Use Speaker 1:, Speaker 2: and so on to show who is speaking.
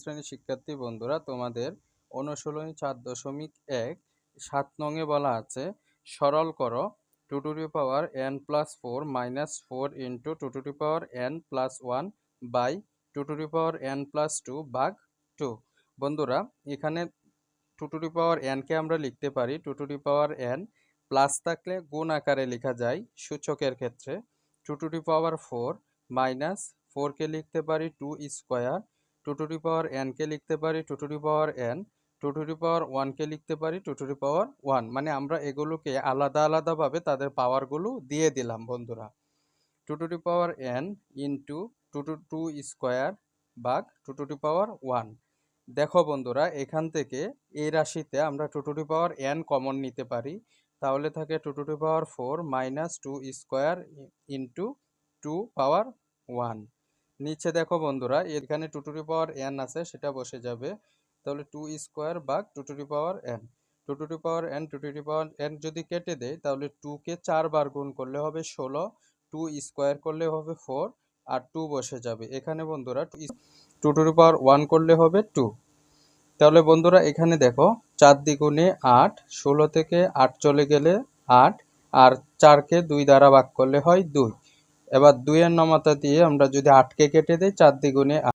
Speaker 1: শ্রেণীর শিক্ষার্থী বন্ধুরা, তোমাদের অনুশীলনী 4.1 7 নংয়ে বলা আছে সরল করো 2 to the power n+4 -4 into 2 to the power n+1 by 2 to the power n+2 ভাগ 2। বন্ধুরা, এখানে 2 টু দি পাওয়ার n কে আমরা লিখতে পারি 2 to the power n, plus থাকলে গুণ আকারে লেখা যায় সূচকের ক্ষেত্রে। 2 টু দি পাওয়ার 4 মাইনাস 4 কে লিখতে পারি 2 square, 2 to the power n কে লিখতে পারি 2 to the power n, 2 to the power 1 কে লিখতে পারি 2 টু দি পাওয়ার 1। মানে আমরা এগুলোকে আলাদা আলাদাভাবে তাদের পাওয়ারগুলো দিয়ে দিলাম বন্ধুরা। 2 to the power n into 2 square ভাগ 2 টু দি পাওয়ার 1। দেখো বন্ধুরা, এখান থেকে এই রাশিতে আমরা 2 to the power n common নিতে পারি, তাহলে থাকে 2 to the power 4 minus 2 square into 2 পাওয়ার 1। নিচে দেখো বন্ধুরা, এখানে 2 টু দি পাওয়ার n আছে, সেটা বসে যাবে। তাহলে 2 স্কয়ার ভাগ 2 to the power n, 2 to the power n 2 to the power n যদি কেটে দেয় তাহলে 2 কে 4 বার গুণ করলে হবে 16, 2 স্কয়ার করলে হবে 4 আর 2 বসে যাবে এখানে বন্ধুরা। 2 টু দি পাওয়ার 1 করলে হবে 2। তাহলে বন্ধুরা এখানে দেখো 4 দ্বিগুণে 8, 16 থেকে 8 চলে গেলে 8, আর 4 কে 2 দ্বারা ভাগ করলে হয় 2। এবার 2 এর নামতা দিয়ে আমরা যদি 8 কে কেটে দেই 4 দ্বিগুণে